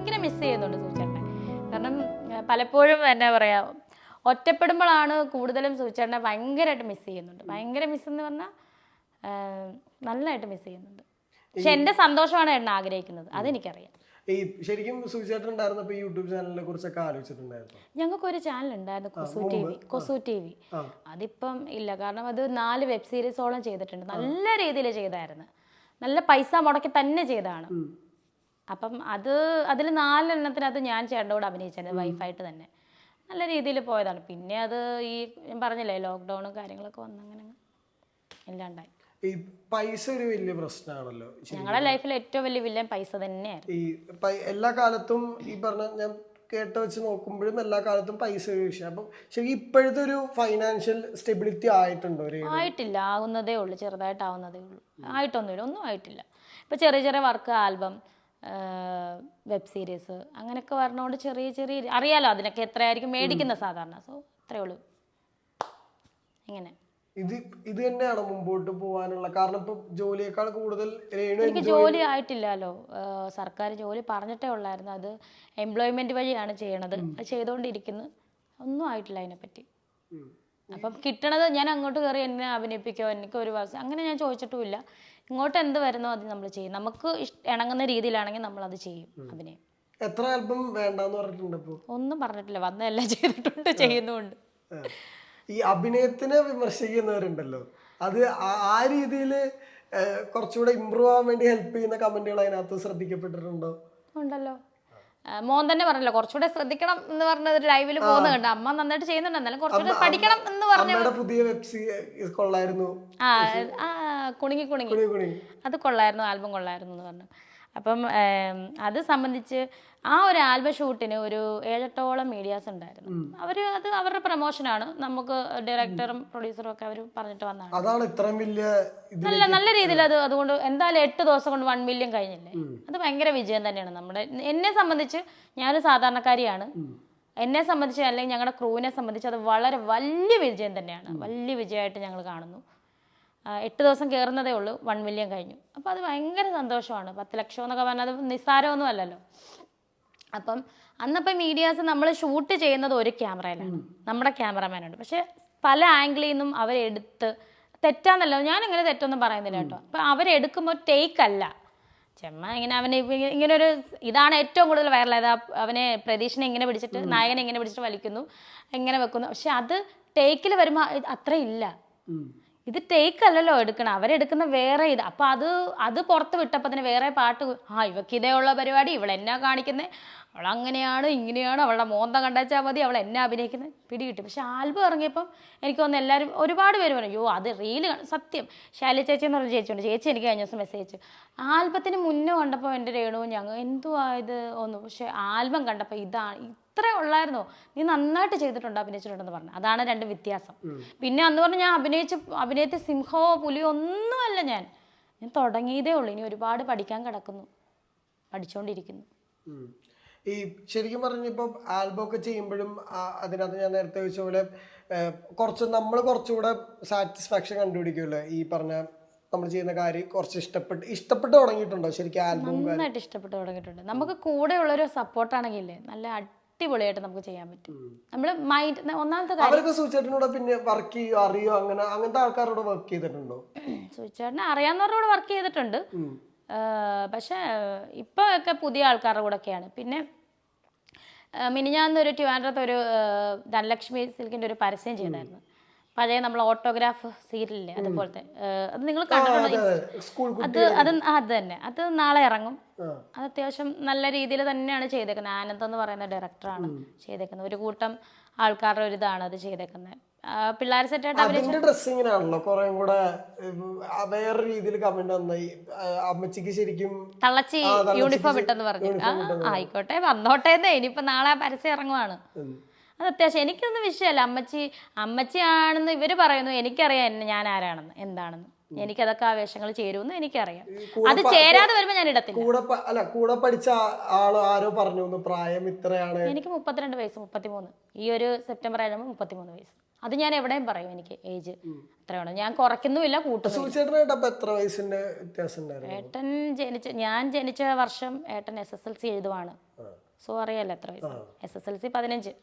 ഭയങ്കര മിസ് ചെയ്യുന്നുണ്ട് സൂചേട്ടനെ. കാരണം പലപ്പോഴും എന്നാ പറയാ, ഒറ്റപ്പെടുമ്പോഴാണ് കൂടുതലും സൂചേട്ടനെ ഭയങ്കരമായിട്ട് മിസ് ചെയ്യുന്നുണ്ട്. ഭയങ്കര മിസ് എന്ന് പറഞ്ഞാൽ നല്ലതായിട്ട് മിസ് ചെയ്യുന്നുണ്ട്. പക്ഷെ എൻ്റെ സന്തോഷമാണ് എന്നെ ആഗ്രഹിക്കുന്നത്, അതെനിക്കറിയാം. ഈ ശരിക്കും സൂചേട്ടൻ ഉണ്ടായിരുന്നപ്പോൾ യൂട്യൂബ് ചാനലിനെ കുറിച്ചൊക്കെ ആലോചിച്ചിട്ടുണ്ടായിരുന്നു? ഞങ്ങൾക്കൊരു ചാനൽ ഉണ്ടായിരുന്നു, കൊസു ടി വി. അതിപ്പം ഇല്ല, കാരണം അത് 4 വെബ് സീരീസോളം ചെയ്തിട്ടുണ്ട്. നല്ല രീതിയിൽ ചെയ്തായിരുന്നു, നല്ല പൈസ മുടക്കി തന്നെ ചെയ്തതാണ്. അപ്പം അതിൽ 4 എണ്ണത്തിനകത്ത് ഞാൻ ചേട്ടൻ്റെ കൂടെ അഭിനയിച്ചത് വൈഫായിട്ട് തന്നെ. നല്ല രീതിയിൽ പോയതാണ്. പിന്നെ അത് ഈ ഞാൻ പറഞ്ഞില്ലേ, ലോക്ക്ഡൗണും കാര്യങ്ങളൊക്കെ വന്നങ്ങനെ ഇല്ലാണ്ടായി. ഈ പൈസ ഒരു വലിയ പ്രശ്നമാണല്ലോ ഞങ്ങളുടെ ലൈഫിൽ ഏറ്റവും വലിയ വില്ലൻ പൈസ തന്നെയായിരുന്നു. ഈ എല്ലാ കാലത്തും ഈ പറഞ്ഞ ഞാൻ കേട്ട് വെച്ച് നോക്കുമ്പോഴും എല്ലാ കാലത്തും പൈസ ഒരു വിഷയം. അപ്പം ശരിക്കും ഇപ്പോഴത്തെ ഒരു ഫൈനാൻഷ്യൽ സ്റ്റെബിലിറ്റി ആയിട്ടുണ്ടോ? ആയിട്ടില്ല, ആവുന്നതേ ഉള്ളൂ, ചെറുതായിട്ടാവുന്നതേ ഉള്ളൂ. ആയിട്ടൊന്നുമില്ല, ഒന്നും ആയിട്ടില്ല. ഇപ്പം ചെറിയ ചെറിയ വർക്ക്, ആൽബം, വെബ് സീരീസ് അങ്ങനെയൊക്കെ വരണോണ്ട് ചെറിയ ചെറിയ, അറിയാലോ അതിനൊക്കെ എത്രയായിരിക്കും മേടിക്കുന്നത് സാധാരണ. സോ അത്രയേ ഉള്ളൂ. ഇങ്ങനെ ഇത് തന്നെയാണ് മുമ്പോട്ട് പോകാനുള്ള കാരണം? ഇപ്പൊ ജോലിയേക്കാൾ കൂടുതൽ എനിക്ക് ജോലി ആയിട്ടില്ലല്ലോ. സർക്കാർ ജോലി പറഞ്ഞിട്ടേ ഉള്ളായിരുന്നു. അത് എംപ്ലോയ്മെന്റ് വഴിയാണ് ചെയ്യണത്. അത് ചെയ്തുകൊണ്ടിരിക്കുന്നു. ഒന്നും ആയിട്ടില്ല അതിനെപ്പറ്റി. അപ്പം കിട്ടണത് ഞാൻ അങ്ങോട്ട് കയറി എന്നെ അഭിനയിപ്പിക്കോ, എനിക്ക് ഒരു വർഷം അങ്ങനെ ഞാൻ ചോദിച്ചിട്ടുമില്ല. ഇങ്ങോട്ട് എന്ത് വരുന്നോ അത് നമ്മൾ ചെയ്യും. നമുക്ക് ഇണങ്ങുന്ന രീതിയിലാണെങ്കിൽ നമ്മൾ അത് ചെയ്യും. അഭിനയം. എത്ര ആൽബം വേണ്ടെന്ന് പറഞ്ഞിട്ടുണ്ട്? ഒന്നും പറഞ്ഞിട്ടില്ല, വന്നതെല്ലാം ചെയ്തിട്ടുണ്ട്, ചെയ്യുന്നുണ്ട്. ഈ അഭിനയത്തിനെ വിമർശിക്കുന്നവരുണ്ടല്ലോ, അത് ആ രീതിയിൽ കുറച്ചുകൂടെ ഇമ്പ്രൂവ് ആവാൻ വേണ്ടി ഹെൽപ്പ് ചെയ്യുന്ന കമന്റുകൾ അതിനകത്ത് ശ്രദ്ധിക്കപ്പെട്ടിട്ടുണ്ടോ? ഉണ്ടല്ലോ. മോൻ തന്നെ പറഞ്ഞല്ലോ കുറച്ചുകൂടെ ശ്രദ്ധിക്കണം എന്ന് പറഞ്ഞത് ലൈവിൽ പോകുന്നത് കണ്ട്. അമ്മ നന്നായിട്ട് ചെയ്യുന്നുണ്ട്, എന്നാലും കുറച്ചുകൂടെ പഠിക്കണം എന്ന് പറഞ്ഞു. പുതിയ വെബ് സീരീസ് കൊള്ളായിരുന്നു, കുണുങ്ങി കുണുങ്ങി, അത് കൊള്ളായിരുന്നു, ആൽബം കൊള്ളായിരുന്നു എന്ന് പറഞ്ഞു. അപ്പം അത് സംബന്ധിച്ച് ആ ഒരു ആൽബം ഷൂട്ടിന് ഒരു 7-8ഓളം മീഡിയാസ് ഉണ്ടായിരുന്നു. അത് അവരുടെ പ്രൊമോഷനാണ്. നമുക്ക് ഡയറക്ടറും പ്രൊഡ്യൂസറും ഒക്കെ അവർ പറഞ്ഞിട്ട് വന്നതാണ്. അതാണ് ഇത്രയും വലിയ നല്ല രീതിയിൽ അതുകൊണ്ട് എന്തായാലും 8 ദിവസം കൊണ്ട് 1 മില്യൺ കഴിഞ്ഞില്ലേ. അത് ഭയങ്കര വിജയം തന്നെയാണ്. എന്നെ സംബന്ധിച്ച് ഞാനൊരു സാധാരണക്കാരിയാണ്. എന്നെ സംബന്ധിച്ച് അല്ലെങ്കിൽ ഞങ്ങളുടെ ക്രൂവിനെ സംബന്ധിച്ച് അത് വളരെ വലിയ വിജയം തന്നെയാണ്. വലിയ വിജയമായിട്ട് ഞങ്ങൾ കാണുന്നു. 8 ദിവസം കയറുന്നതേ ഉള്ളൂ, 1 മില്യൺ കഴിഞ്ഞു. അപ്പോൾ അത് ഭയങ്കര സന്തോഷമാണ്. 10 ലക്ഷം എന്നൊക്കെ പറഞ്ഞാൽ അത് നിസ്സാരമൊന്നും അല്ലല്ലോ. അപ്പം അന്നപ്പം മീഡിയാസ് നമ്മൾ ഷൂട്ട് ചെയ്യുന്നത് ഒരു ക്യാമറയിലാണ്, നമ്മുടെ ക്യാമറമാനുണ്ട്. പക്ഷെ പല ആംഗിളിൽ നിന്നും അവരെടുത്ത്, തെറ്റാന്നല്ലോ, ഞാൻ അങ്ങനെ തെറ്റൊന്നും പറയുന്നില്ല കേട്ടോ. അപ്പം അവരെടുക്കുമ്പോൾ ടേക്ക് അല്ല, ചെമ്മ ഇങ്ങനെ അവനെ ഇങ്ങനെ ഒരു ഇതാണ് ഏറ്റവും കൂടുതൽ വൈറലായത്. അവനെ പ്രതീക്ഷനെ ഇങ്ങനെ പിടിച്ചിട്ട്, നായകനെ ഇങ്ങനെ പിടിച്ചിട്ട് വലിക്കുന്നു, ഇങ്ങനെ വെക്കുന്നു. പക്ഷെ അത് ടേക്കിൽ വരുമ്പോൾ അത്രയില്ല. ഇത് ടേക്ക് അല്ലല്ലോ എടുക്കണം, അവരെടുക്കുന്ന വേറെ ഇത്. അപ്പം അത് പുറത്ത് വിട്ടപ്പോൾ തന്നെ വേറെ പാട്ട്, ഇവക്ക് ഇതേ ഉള്ള പരിപാടി, ഇവളെന്നാ കാണിക്കുന്നത്, അവളങ്ങനെയാണ് ഇങ്ങനെയാണ്, അവളുടെ മോന്ത കണ്ടാച്ചാൽ മതി, അവൾ എന്നെ അഭിനയിക്കുന്നത് പിടികിട്ടി. പക്ഷെ ആൽബം ഇറങ്ങിയപ്പം എനിക്ക് തോന്നുന്നു എല്ലാവരും ഒരുപാട് പേര് പറഞ്ഞു, അയ്യോ അത് റീല് സത്യം. ശൈലജ ചേച്ചി എന്ന് പറഞ്ഞ ചേച്ചിയുണ്ട്, ചേച്ചി എനിക്ക് കഴിഞ്ഞ ദിവസം മെസ്സേജ് അയച്ചു, ആൽബത്തിന് മുന്നേ കണ്ടപ്പോൾ എൻ്റെ രേണുവും ഞങ്ങൾ എന്തുവാ ഇത് ഒന്നും, പക്ഷെ ആൽബം കണ്ടപ്പോൾ ഇതാണ്, ഇത്രേ ഉള്ളായിരുന്നോ, നീ നന്നായിട്ട് ചെയ്തിട്ടുണ്ട്, അഭിനയിച്ചിട്ടുണ്ടെന്ന് പറഞ്ഞു. അതാണ് 2 വ്യത്യാസം. പിന്നെ അന്ന് പറഞ്ഞ് ഞാൻ അഭിനയത്തിൽ സിംഹമോ പുലിയോ ഒന്നുമല്ല, ഞാൻ തുടങ്ങിയതേ ഉള്ളൂ. ഇനി ഒരുപാട് പഠിക്കാൻ കിടക്കുന്നു, പഠിച്ചുകൊണ്ടിരിക്കുന്നു. ഈ ശരിക്കും പറഞ്ഞ ഇപ്പം ആൽബം ഒക്കെ ചെയ്യുമ്പോഴും അതിനകത്ത് ഞാൻ നേരത്തെ ചോദിച്ച പോലെ നമ്മൾ കുറച്ചുകൂടെ സാറ്റിസ്ഫാക്ഷൻ കണ്ടുപിടിക്കുമല്ലോ. ഈ പറഞ്ഞ നമ്മൾ ചെയ്യുന്ന കാര്യം കുറച്ച് ഇഷ്ടപ്പെട്ട് തുടങ്ങിയിട്ടുണ്ടോ ശരിക്കും? ആൽബം നന്നായിട്ട് ഇഷ്ടപ്പെട്ട് തുടങ്ങിയിട്ടുണ്ട്. നമുക്ക് കൂടെ ഉള്ളൊരു സപ്പോർട്ടാണെങ്കിലേ നല്ല അടിപൊളിയായിട്ട് നമുക്ക് ചെയ്യാൻ പറ്റും. നമ്മൾ മൈൻഡ് ഒന്നാമത്തെ കാര്യം. സൂചേട്ടനോട് പിന്നെ വർക്ക് ചെയ്യോ, അറിയോ, അങ്ങനത്തെ ആൾക്കാരോട് വർക്ക് ചെയ്തിട്ടുണ്ടോ? സൂചേട്ടനെ അറിയാവുന്നവരോട് വർക്ക് ചെയ്തിട്ടുണ്ട്. പക്ഷെ ഇപ്പോൾ ഒക്കെ പുതിയ ആൾക്കാരുടെ കൂടെ ഒക്കെയാണ്. പിന്നെ മിനിഞ്ഞാന്നൊരു ട്രിവാൻഡ്രത്ത് ധനലക്ഷ്മി സിൽക്കിൻ്റെ ഒരു പരസ്യം ചെയ്തായിരുന്നു. പഴയ നമ്മൾ ഓട്ടോഗ്രാഫ് സീരിയലില്ലേ, അതുപോലത്തെ. അത് നിങ്ങൾ കണ്ടിട്ടുണ്ടോ? അത് തന്നെ, അത് നാളെ ഇറങ്ങും. അത് അത്യാവശ്യം നല്ല രീതിയിൽ തന്നെയാണ് ചെയ്തേക്കുന്നത്. ആനന്ദ് എന്ന് പറയുന്ന ഡയറക്ടറാണ് ചെയ്തേക്കുന്നത്. ഒരു കൂട്ടം ആൾക്കാരുടെ ഒരു ഇതാണ് അത് ചെയ്തേക്കുന്നത്. പിള്ളേർ സെറ്റായിട്ട് ഡ്രസ്സിങ്ങിനാണല്ലോ കുറെ കൂടെ വേറെ രീതിയിൽ കമന്റ് വന്നായി. അമ്മച്ചിക്ക് ശരിക്കും തള്ളച്ചി യൂണിഫോം ഇട്ടെന്ന് പറഞ്ഞു. ആയിക്കോട്ടെ, വന്നോട്ടെ. ഇനിയിപ്പോ നാളെ പരസ്യം ഇറങ്ങുവാണ്. അത് അത്യാവശ്യം എനിക്കൊന്നും വിഷയമല്ല. അമ്മച്ചിയാണെന്ന് ഇവര് പറയുന്നു, എനിക്കറിയാം ഞാൻ ആരാണെന്ന്, എന്താണെന്ന്. എനിക്കതൊക്കെ ആ വേഷങ്ങൾ ചേരുമെന്ന് എനിക്കറിയാം. അത് ചേരാതെ വരുമ്പോ ഞാൻ ഇടത്തില്ല. കൂടെ പഠിച്ച ആരോ പറഞ്ഞു പ്രായം ഇത്രയാണ്. എനിക്ക് 32 വയസ്സ്, 33. ഈ ഒരു സെപ്റ്റംബർ ആയിരുന്നു 33 വയസ്സ്. അത് ഞാൻ എവിടെയും പറയും എനിക്ക് ഏജ് അത്രയാണ്, ഞാൻ കുറയ്ക്കുന്നുമില്ല കൂട്ടുന്നു. സൂചേട്ടനായിട്ട് അപ്പൊ എത്ര വയസ്സിന്റെ വ്യത്യാസം ഉണ്ടായിരുന്നു? ഞാൻ ജനിച്ച വർഷം ഏട്ടൻ SSLC എഴുതുവാണ്. സോ അറിയാലോ എത്ര വയസ്സ്. SSLC 15.